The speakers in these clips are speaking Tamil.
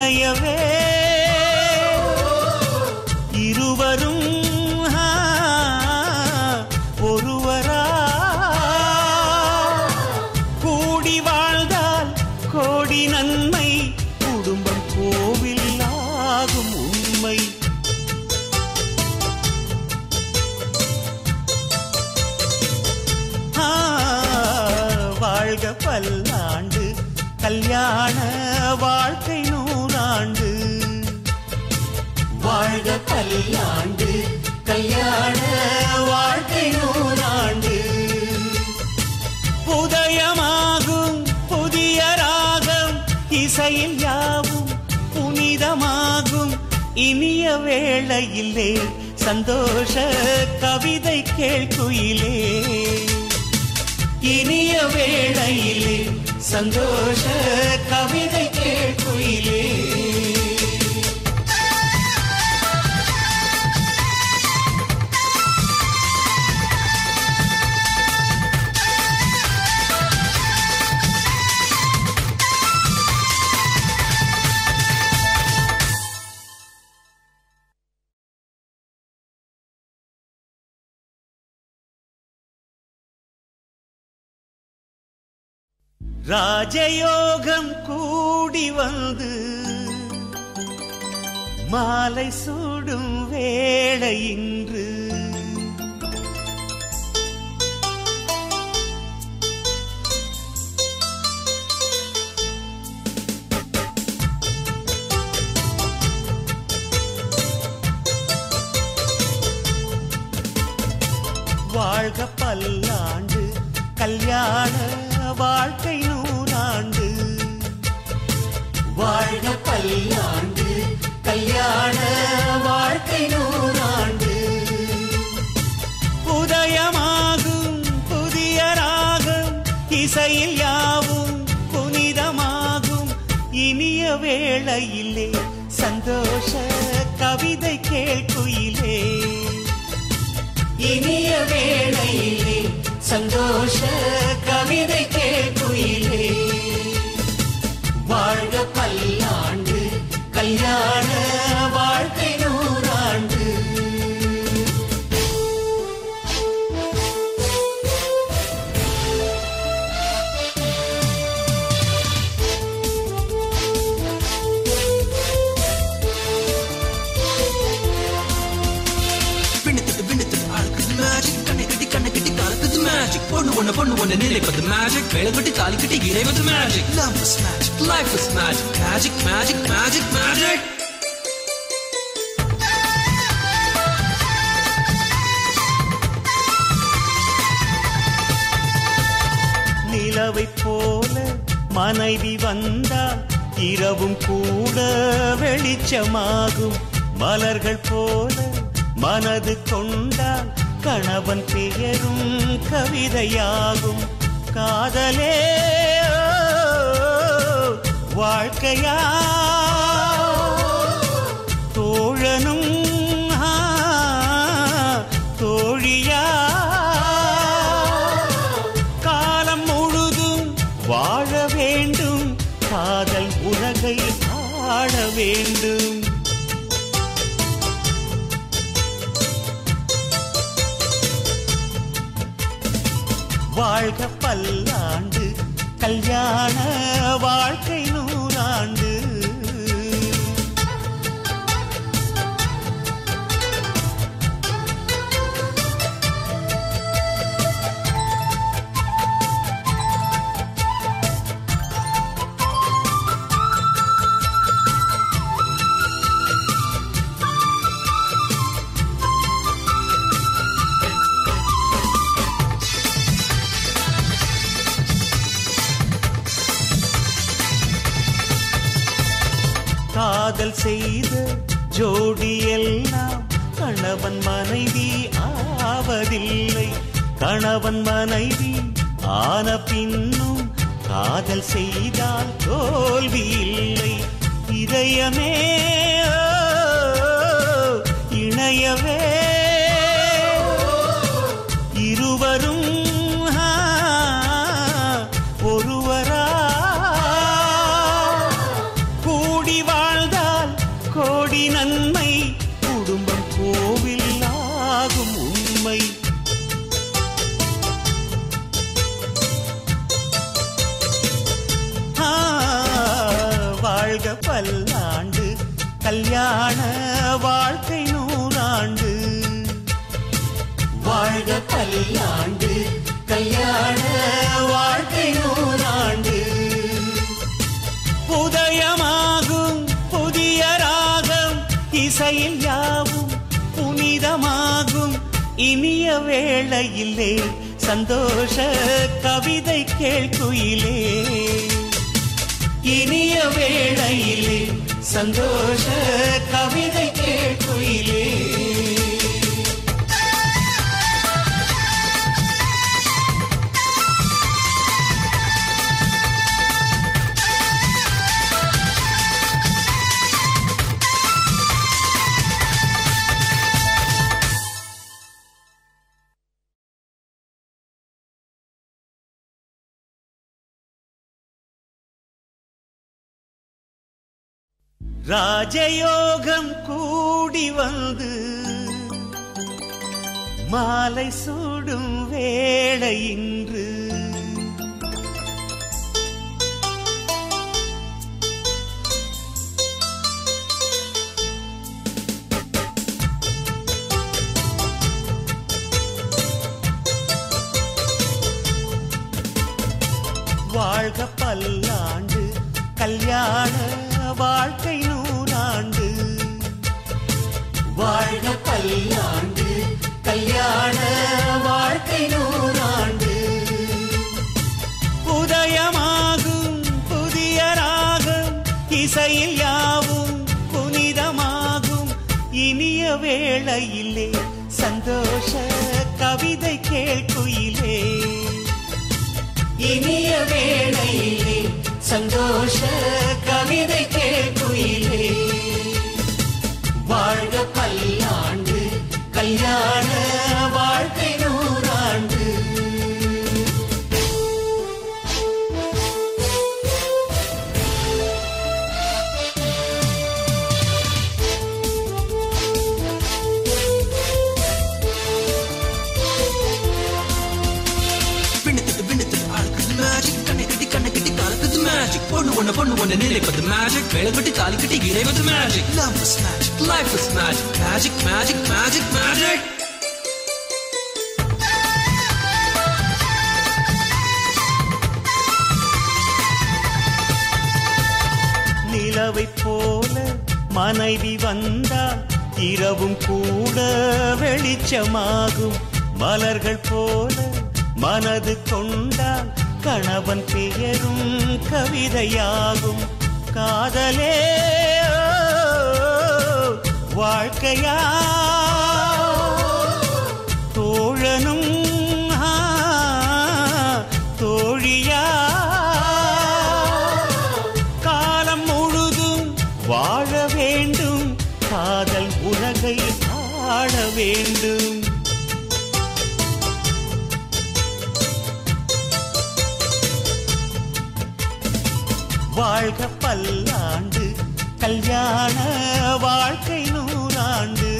இணையவே இருவரும் ஒருவரா கூடி வாழ்ந்தால் கோடி நன்மை குடும்பம் கோவில் ஆகும் உண்மை. வாழ்க பல்லாண்டு கல்யாண வாழ்க்கை 100 ஆண்டு. வாழ்க பல்லாண்டு கல்யாண வாழ்க்கை 100 ஆண்டு. உதயமாகும் புதிய ராகம் இசையில் யாவும் புனிதமாகும் இனிய வேளையிலே சந்தோஷ கவிதை கேள்குயிலே. இனிய வேளையிலே சந்தோஷ கவிதை கேள்குயிலே. ராஜயோகம் கூடி வந்து மாலை சூடும் வேளை இன்று. வாழ்க பல்லாண்டு கல்யாண வாழ்க்கை 100 ஆண்டு. வாழ்க பல்லாண்டு கல்யாண வாழ்க்கை 100 ஆண்டு. உதயமாகும் புதிய ராகம் இசையில் யாவும் புனிதமாகும் இனிய வேளையிலே சந்தோஷ கவிதை கேள்குயிலே. இனிய வேளையிலே சந்தோஷ கவிதை கேள்குயிலே. வாழ்க பல்லாண்டு கல்யாண வாழ்க்கை 100 ஆண்டு. பொண்ணு ஒண்ணு நினைப்பது மேஜிக். வேளங்கட்டி தாலி கட்டி இறைவது magic. Love is magic, life is magic. Magic, magic, magic, magic. நிலவை போல மனைவி வந்தால் இரவும் கூட வெளிச்சமாகும். மலர்கள் போல மனது கொண்டால் கணவன் பெயரும் கவிதையாகும். காதலே வாழ்க்கையா தோழனும் தோழியா காலம் முழுதும் வாழ வேண்டும். காதல் உலகை ஆள வேண்டும். வாழ்க பல்லாண்டு கல்யாண வாழ்க்கை 100 ஆண்டு. காதல் செய்த ஜோடி எல்லாம் கணவன் மனைவி ஆவதில்லை. கணவன் மனைவி ஆன பின்னும் காதல் செய்தால் தோல்வி இல்லை. இதயமே இணையவே இருவரும் ஒருவரா கூடி வாழ் கோடி நன்மை குடும்பம் கோவில் ஆகும் உண்மை. வாழ்க பல்லாண்டு கல்யாண வாழ்க்கை நூறாண்டு. வாழ்க பல்லாண்டு கல்யாண வாழ்க்கை நூறாண்டு. உதயமாகும் புதிய ராகம் இசையில் யாவும் புனிதமாகும். இனிய வேளையிலே சந்தோஷ கவிதை கேள்குயிலே. இனிய வேளையிலே சந்தோஷ கவிதை கேள்குயிலே. ராஜயோகம் கூடி வந்து மாலை சூடும் வேளை இன்று. வாழ்க பல்லாண்டு கல்யாண வாழ்க்கை நூறாண்டு. வாழ்க பல்லாண்டு கல்யாண வாழ்க்கை நூறாண்டு. உதயமாகும் புதிய ராகம் இசையில் யாவும் புனிதமாகும். இனிய வேளையிலே சந்தோஷ கவிதை கேள்குயிலே. இனிய வேளையிலே சந்தோஷ கவிதை கேள்குயிலே. வாழ்க பல்லாண்டு கல்யாண வாழ்க்கை நூறாண்டு. பொண்ணு ஒண்ணு நினைப்பது மேஜிக். வேலைப்பட்டி தாலி கட்டி இறைவது magic. Love is magic, life is magic. Magic, magic, magic, magic. நிலவை போல மனைவி வந்தால் இரவும் கூட வெளிச்சமாகும். மலர்கள் போல மனது கொண்டால் கணவன் பெயரும் கவிதையாகும். காதலே வாழ்க்கையா தோழனும் தோழியா. காலம் முழுதும் வாழ வேண்டும். காதல் உலகை ஆள வேண்டும். வாழ்க பல்லாண்டு கல்யாண வாழ்க்கை நூறாண்டு.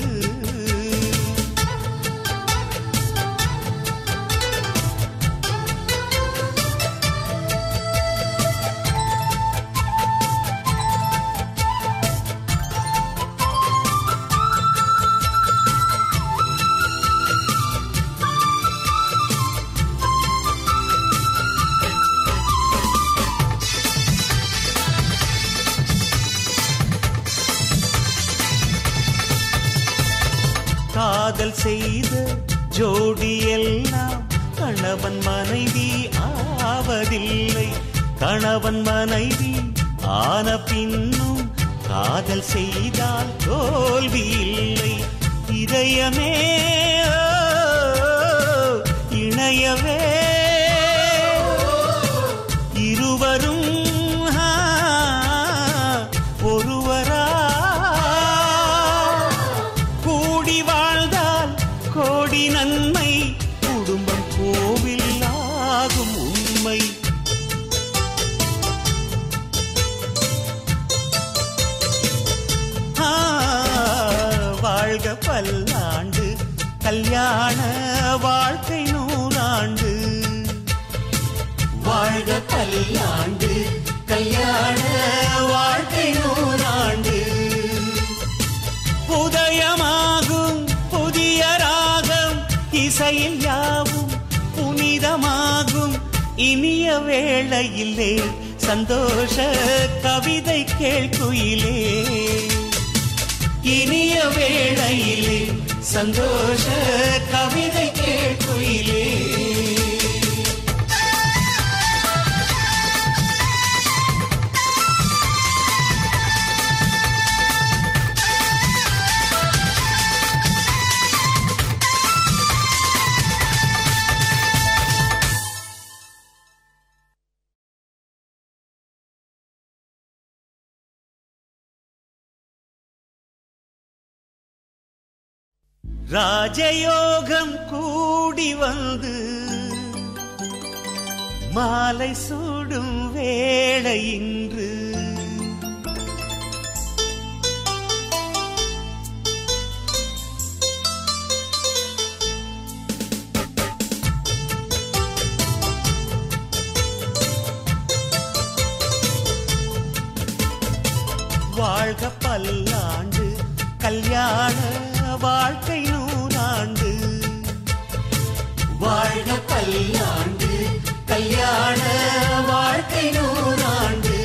காதல் செய்த ஜோடி எல்லாம் கணவன் மனைவி ஆவதில்லை. கணவன் மனைவி ஆன பின்னும் காதல் செய்தால் தோல்வி இல்லை. இதயமே இணையவே இருவரும் ஒருவரா கூடி வாழ்ந்தால் கோடி நன்மை. குடும்பம் கோவில் ஆகும் உண்மை. வாழ்க பல்லாண்டு கல்யாண வாழ்க்கை நூறாண்டு. வாழ்க பல்லாண்டு கல்யாண வாழ்க்கை நூறாண்டு. உதயமாகும் புதிய ராகம் இசையில் யாவும் புனிதமாகும் இனிய வேளையிலே சந்தோஷ கவிதை கேள்குயிலே. இனிய வேளையிலே சந்தோஷ கவிதை கேள்குயிலே. ராஜயோகம் கூடி வந்து மாலை சூடும் வேளை இன்று. வாழ்க பல்லாண்டு கல்யாண வாழ்க்கை நூறாண்டு. வாழ்க பல்லாண்டு கல்யாண வாழ்க்கை நூறாண்டு.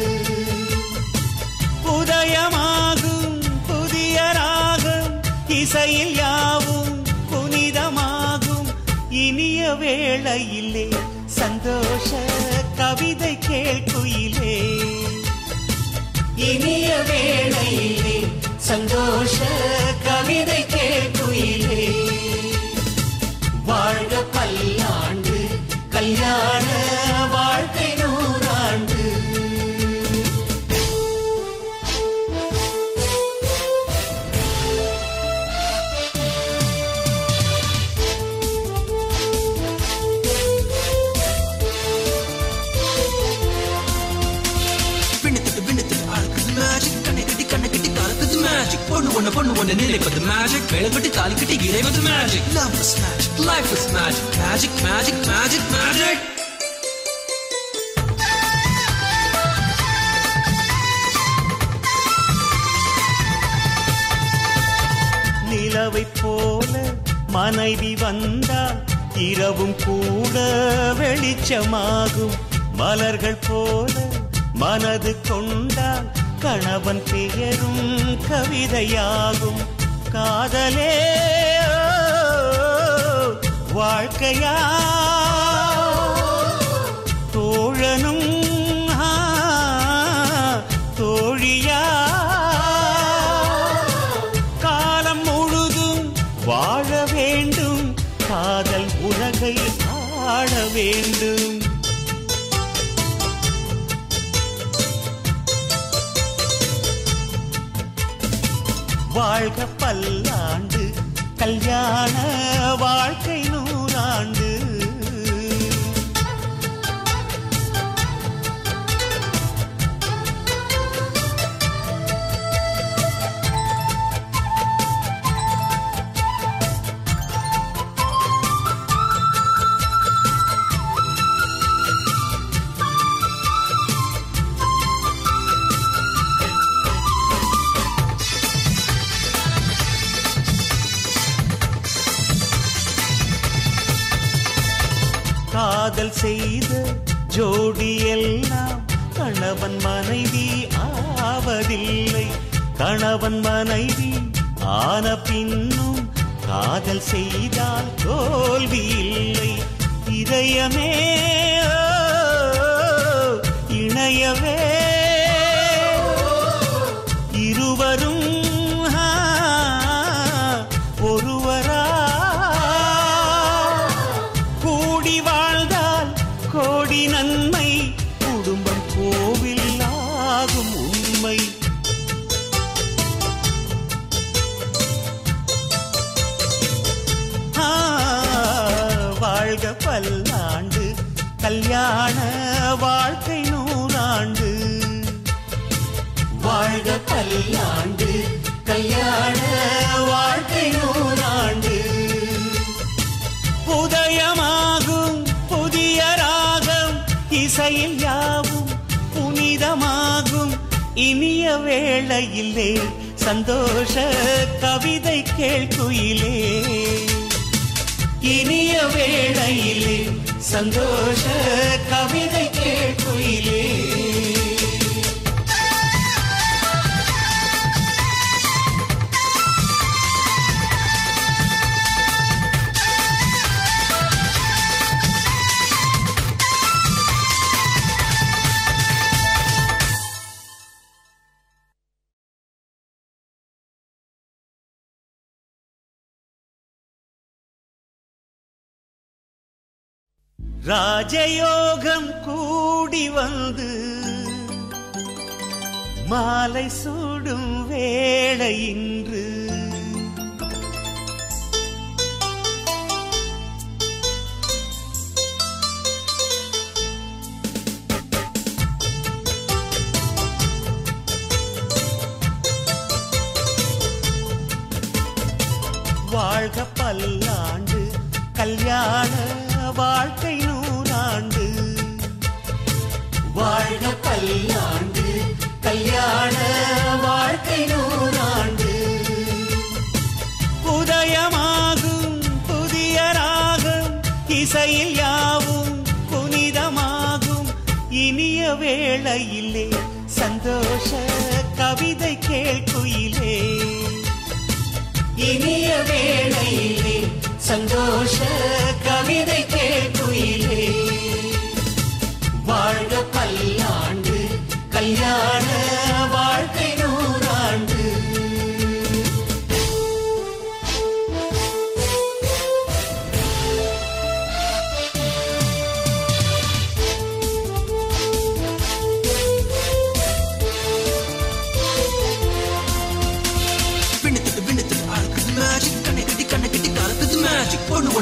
உதயமாகும் புதிய ராகம் இசையில் யாவும் புனிதமாகும் இனிய வேளையிலே சந்தோஷ கவிதை கேள்குயிலே. இனிய வேளையிலே சந்தோஷ கவிதை கேள்குயிலே. வாழ்க பல்லாண்டு கல்யாண வாழ்க்கை நூறாண்டு. பொண்ணு ஒண்ணு நினைப்பது மேஜிக். வேலைப்பட்டு தாலி கட்டி இறைவது magic. Love is magic, life is magic. Magic, magic, magic, magic. நிலவை போல மனைவி வந்தால் இரவும் கூட வெளிச்சமாகும். மலர்கள் போல மனது கொண்டால் கணவன் பெயரும் கவிதையாகும். காதலே வாழ்க்கையா தோழனும் தோழியா காலம் முழுதும் வாழ வேண்டும். காதல் உலகை ஆள வேண்டும். வாழ்க பல்லாண்டு கல்யாண வாழ்க்கை நூறாண்டு. காதல் செய்த ஜோடி எல்லாம் கணவன் மனைவி ஆவதில்லை. கணவன் மனைவி ஆன பின்னும் காதல் செய்தால் தோல்வி இல்லை. இதயமே இணையவே இருவரும் ஒருவரா கூடி வாழ்ந்தால் கோடி நன்மை. குடும்பம் கோவில் ஆகும் உண்மை. வாழ்க பல்லாண்டு கல்யாண வாழ்க்கை நூறாண்டு. வாழ்க பல்லாண்டு கல்யாண வாழ்க்கை இனிய வேளையிலே சந்தோஷ கவிதை கேள்குயிலே இனிய வேளையிலே சந்தோஷ கவிதை கேள்குயிலே ராஜயோகம் கூடி வந்து மாலை சூடும் வேளை இன்று வாழ்க பல்லாண்டு கல்யாண வாழ்க்கை நூறாண்டு வாழ்க பல்லாண்டு கல்யாண வாழ்க்கை நூறாண்டு உதயமாகும் புதிய ராகம் இசையில் யாவும் புனிதமாகும் இனிய வேளையிலே சந்தோஷ கவிதை கேள்குயிலே இனிய வேளையிலே சந்தோஷ கவிதை கேள்குயிலே வாழ்க பல்லாண்டு கல்யாண வாழ்க்கை நூறாண்டு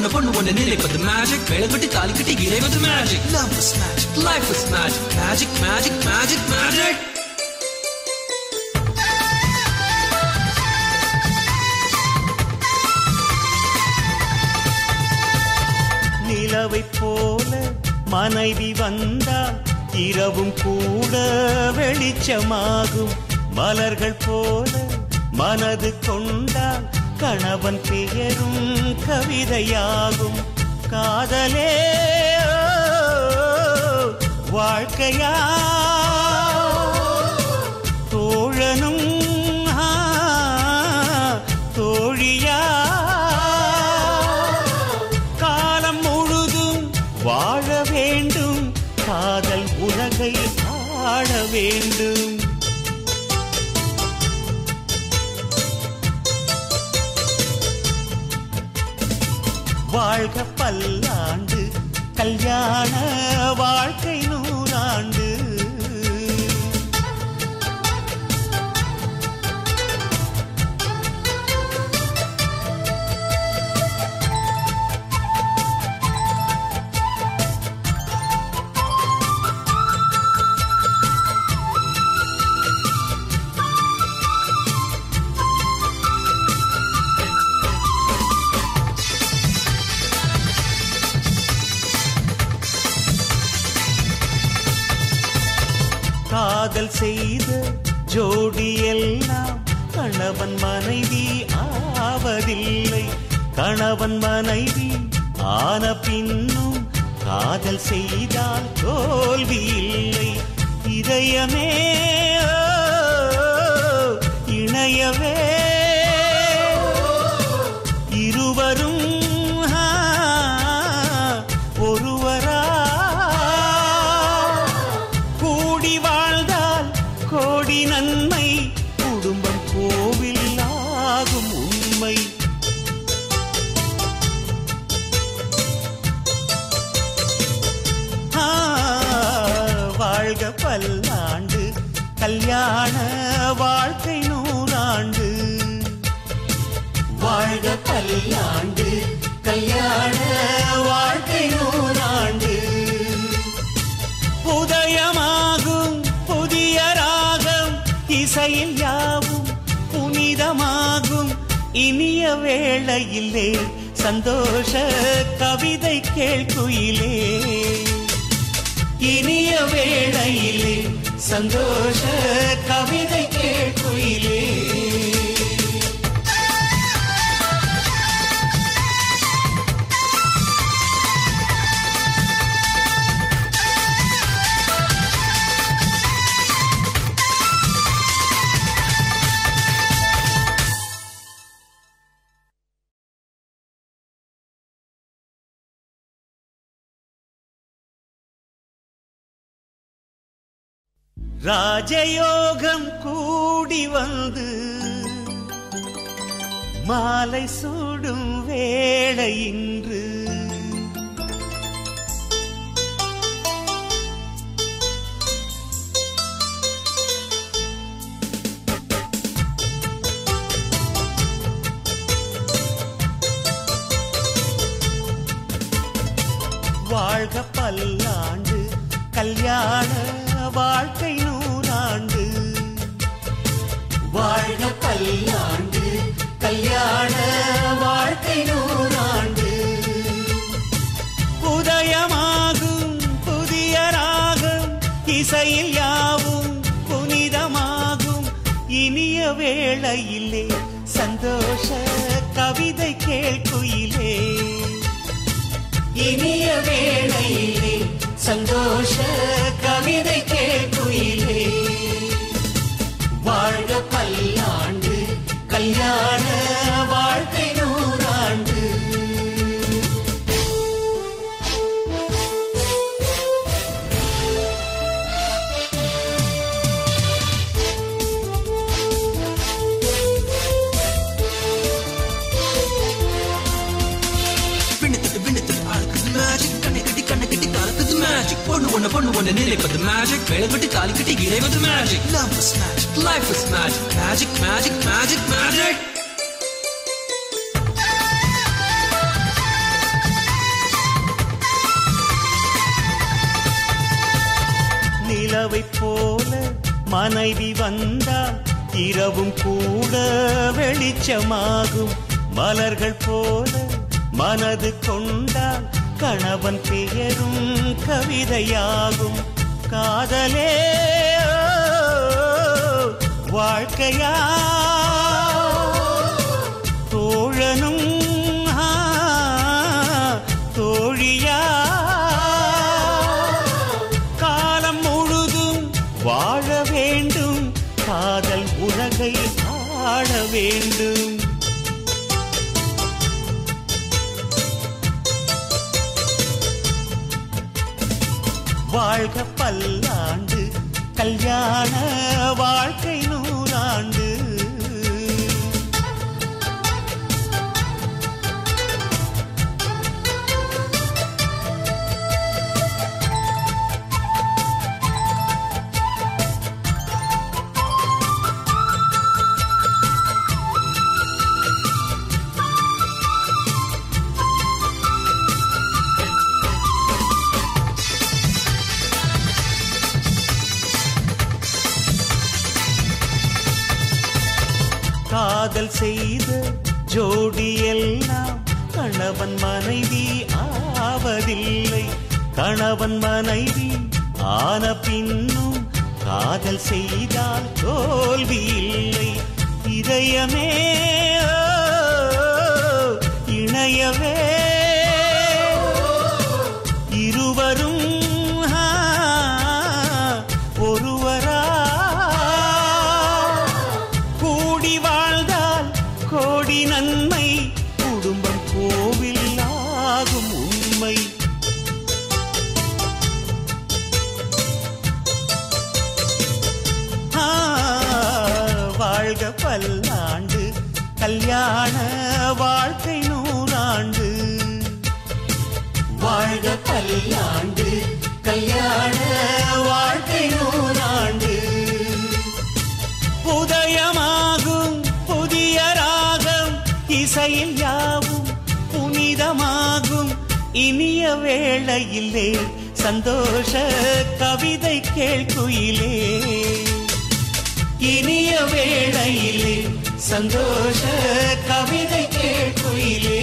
பொண்ணு ஒண்ணு நினைப்பது மேஜிக் வேலைப்பட்டு தாலி கட்டி இறைவது magic love is magic life is magic magic magic magic magic நிலவை போல மனைவி வந்தால் இரவும் கூட வெளிச்சமாகும் மலர்கள் போல மனது கொண்டால் கணவன் பெயரும் கவிதையாகும் காதலே வாழ்க்கையா தோழனும் தோழியா காலம் முழுதும் வாழ வேண்டும் காதல் உலகை ஆள வேண்டும் வாழ்க பல்லாண்டு கல்யாண வாழ்க்கை நூறாண்டு காதல் செய்த ஜோடி எல்லாம் கணவன் மனைவி ஆவதில்லை கணவன் மனைவி ஆன பின்னும் காதல் செய்தால் தோல்வி இல்லை இதயமே இணையவே இருவரும் ஒருவரா கூடி வாழ்ந்தால் கோடி நன்மை குடும்பம் கோவில் ஆகும் உண்மை வாழ்க பல்லாண்டு கல்யாண வாழ்க்கை நூறாண்டு வாழ்க பல்லாண்டு கல்யாண வாழ்க்கை நூறாண்டு உதயமாகும் புதிய ராகம் இசையில் யாவும் புனிதமாகும் இனிய வேளையிலே சந்தோஷ கவிதை கேள்குயிலே இனிய வேளையிலே சந்தோஷ கவிதை கேட்குயிலே. ராஜயோகம் கூடி வந்து மாலை சூடும் வேளை இன்று. வாழ்க பல்லாண்டு கல்யாண வாழ்க்கை நூறாண்டு. வாழ்க பல்லாண்டு கல்யாண வாழ்க்கை நூறாண்டு. உதயமாகும் புதிய ராகம் இசையில் யாவும் புனிதமாகும். இனிய வேளையிலே சந்தோஷ கவிதை கேட்குயிலே. இனிய வேளையிலே சந்தோஷ கவிதை கேட்குயிலே. வாழ்க பல்லாண்டு கல்யாண வாழ்க்கை நூறாண்டு. பொண்ணு ஒண்ணு நினைப்பது மேஜிக். வேலைப்பட்டு தாலி கட்டி இறைவது magic. Love is magic, life is magic. Magic, magic, magic, magic. நிலவை போல மனைவி வந்தால் இரவும் கூட வெளிச்சமாகும். மலர்கள் போல மனது கொண்டால் கணவன் பெயரும் கவிதையாகும். காதலே வாழ்க்கையா தோழனும் தோழியா காலம் முழுதும் வாழ வேண்டும். காதல் உலகை ஆள வேண்டும். வாழ்க பல்லாண்டு கல்யாண வாழ்க்கை நூறாண்டு. காதல் செய்த ஜோடி எல்லாம் கணவன் மனைவி ஆவதில்லை. கணவன் மனைவி ஆன பின்னும் காதல் செய்தால் தோல்வி இல்லை. இதயமே இணையவே இருவரும் ஒருவரா கூடி வாழ்ந்தால் கோடி நன்மை. குடும்பம் கோவில் ஆகும் உண்மை. வாழ்க பல்லாண்டு கல்யாண வாழ்க்கை நூறாண்டு. வாழ்க பல்லாண்டு கல்யாண வாழ்க்கை நூறாண்டு. உதயமாகும் புதிய ராகம் இசையில் யாவும் புனிதமாகும். இனிய வேளையிலே சந்தோஷ கவிதை கேட்குயிலே. இனிய வேளையிலே சந்தோஷ கவிதை கேட்குயிலே.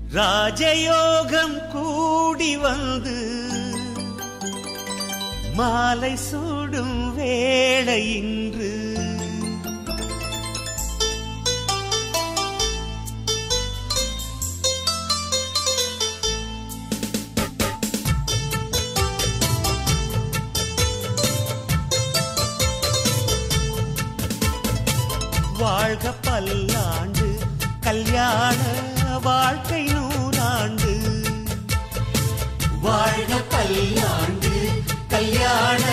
ராஜயோகம் கூடி வந்து மாலை சூடும் வேளை இன்று வாழ்க பல்லாண்டு கல்யாண வாழ்க்கை நூறாண்டு வாழ்க பல்லாண்டு கல்யாண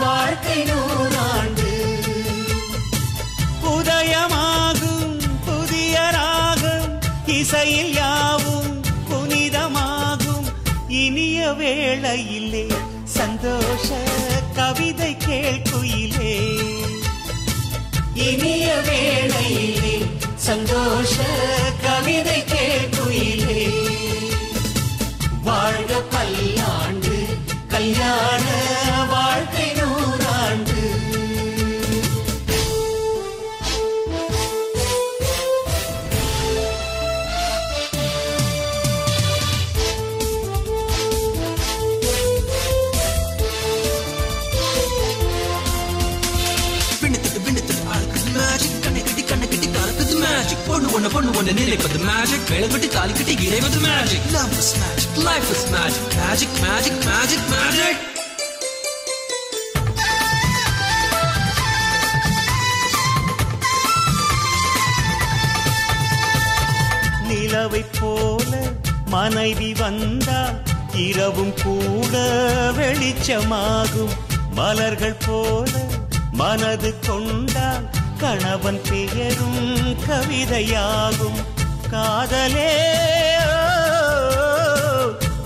வாழ்க்கை நூறாண்டு உதயமாகும் புதிய ராகம் இசையில் யாவும் புனிதமாகும் இனிய வேளையிலே சந்தோஷ கவிதை கேட்குயிலே இனிய வேளையிலே சந்தோஷ கவிதை கேட்குயிலே வாழ்க பல்லாண்டு கல்யாண வாழ்க்கை நூறாண்டு பொண்ணு ஒண்ணு நிலைப்பது மேஜிக் வெளுக்கட்டி தாலி கட்டி இறைவது magic love is magic life is magic magic magic magic magic நிலவை போல மனைவி வந்தால் இரவும் கூட வெளிச்சமாகும் மலர்கள் போல மனது கொண்டால் கணவன் பெயரும் கவிதையாகும் காதலே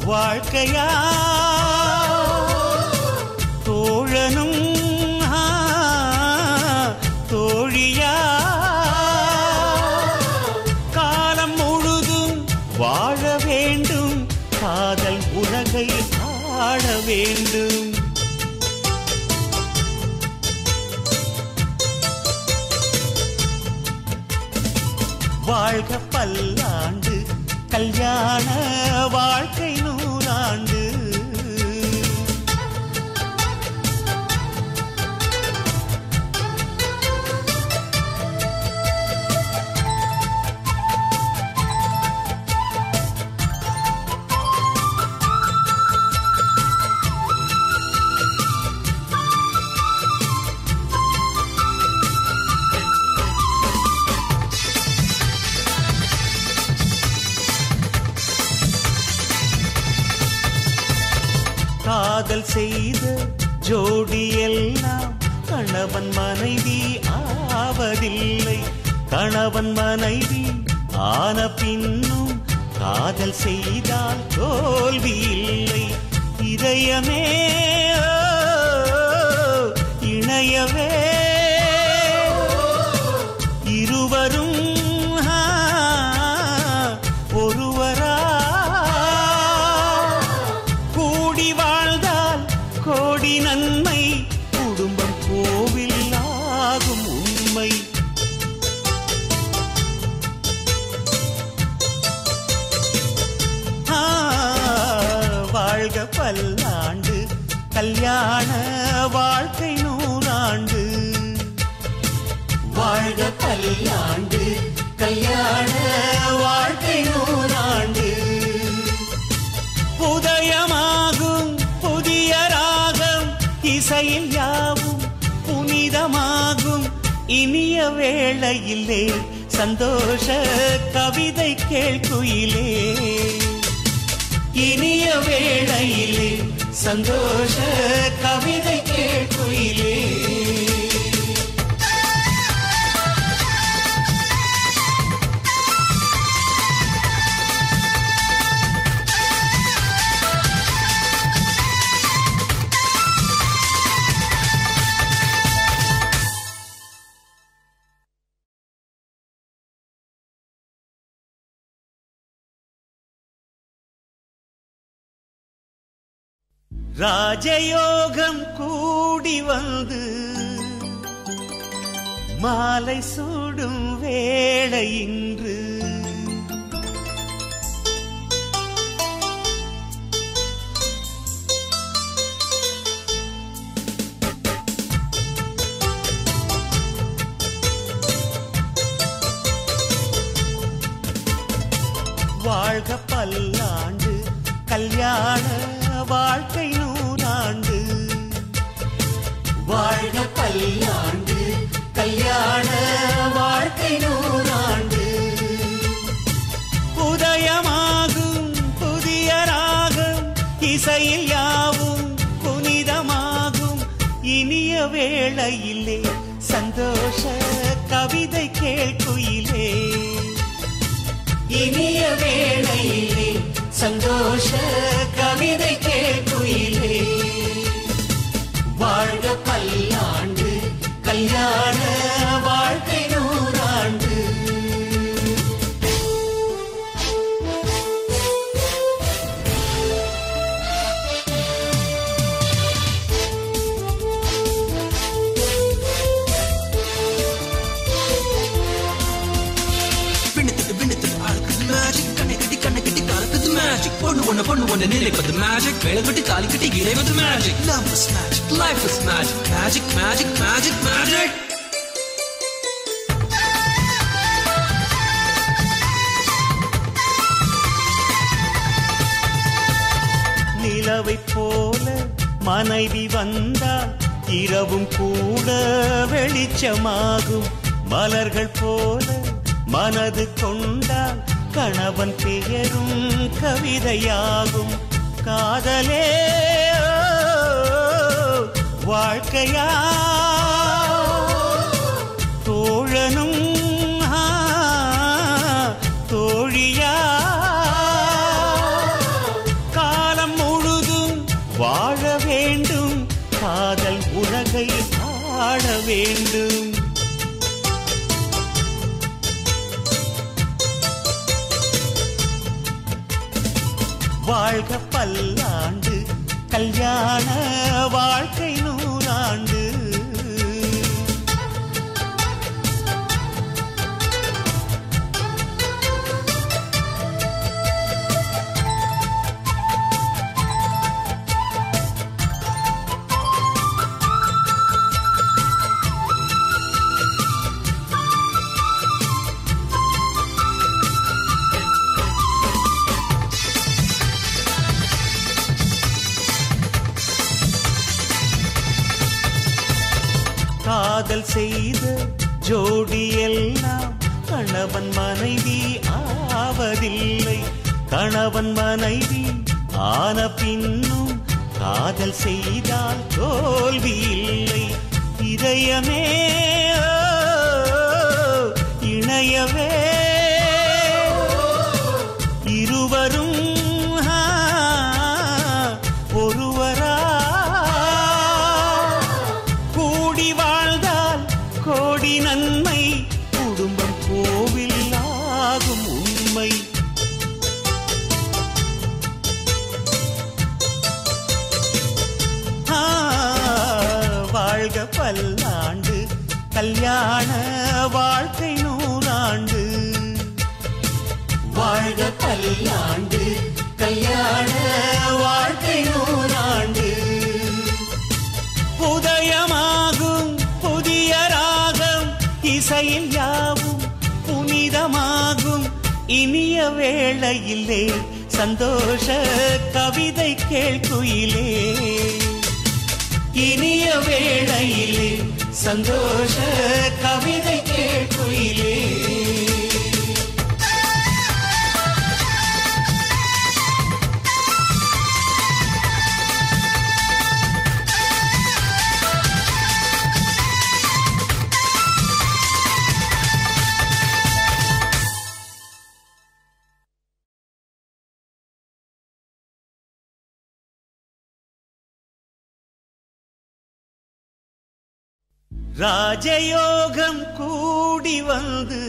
வாழ்க்கையா தோழனும் தோழியா காலம் முழுதும் வாழ வேண்டும் காதல் உலகை ஆள வேண்டும் வாழ்க பல்லாண்டு கல்யாண வாழ்க்கை நூறாண்டு காதல் செய்த ஜோடி எல்லாம் கணவன் மனைவி ஆவதில்லை கணவன் மனைவி ஆன பின்னும் காதல் செய்தால் தோல்வி இல்லை இதயமே இணையவே இருவரும் ஒருவரா கூடி வாழ்ந்தால் கோடி நன்மை குடும்பம் கோவில் ஆகும் உண்மை வாழ்க பல்லாண்டு கல்யாண வாழ்க்கை நூறாண்டு வாழ்க பல்லாண்டு கல்யாண வாழ்க்கை நூறாண்டு உதயமாகும் புதிய ராகம் இசையில் யாவும் புனிதமாகும் இனிய வேளையிலே சந்தோஷ கவிதை கேட்குயிலே இனிய வேளையிலே சந்தோஷ கவிதை கேட்குயிலே ராஜயோகம் கூடி வந்து மாலை சூடும் வேளை இன்று வாழ்க பல்லாண்டு கல்யாண வாழ்க்கை நூறாண்டு. வாழ்க பல்லாண்டு கல்யாண வாழ்க்கை நூறாண்டு. உதயமாகும் புதிய ராகம் இசையில் யாவும் புனிதமாகும். இனிய வேளையிலே சந்தோஷ கவிதை கேட்குயிலே. இனிய வேளையிலே சந்தோஷ கவிதை கேட்குயிலே. வாழ்க பல்லாண்டு கல்யாண வாழ்க்கை நூறாண்டு. பொண்ணு ஒண்ணு நினைப்பது மேஜிக். வேலைப்பட்டு தாலி கட்டி இறைவது magic. Love is magic, life is magic. Magic, magic, magic, magic. நிலவை போல மனைவி வந்தால் இரவும் கூட வெளிச்சமாகும். மலர்கள் போல மனது கொண்டால் கணவன் பெயரும் கவிதையாகும். காதலே வாழ்க்கையா தோழனும் தோழியா காலம் முழுதும் வாழ வேண்டும். காதல் உலகை ஆள வேண்டும். வாழ்க பல்லாண்டு கல்யாண வாழ்க்கை நூறாண்டு. காதல் செய்த ஜோடி எல்லாம் கணவன் மனைவி ஆவதில்லை. கணவன் மனைவி ஆன பின்னும் காதல் செய்தால் தோல்வி இல்லை. இதயமே இணையவே இருவரும் ஒருவரா கூடி வாழ்ந்தால் கோடி நன்மை. குடும்பம் கோவில் ஆகும் உண்மை. வாழ்க பல்லாண்டு கல்யாண வாழ்க்கை நூறாண்டு. வாழ்க பல்லாண்டு கல்யாண வாழ்க்கை நூறாண்டு. உதயமாகும் புதிய ராகம் இசையில் யாவும் புனிதமாகும். இனிய வேளையிலே சந்தோஷ கவிதை கேட்குயிலே. இனிய வேளையிலே சந்தோஷ கவிதை கேட்குயிலே. ராஜயோகம் கூடி வந்து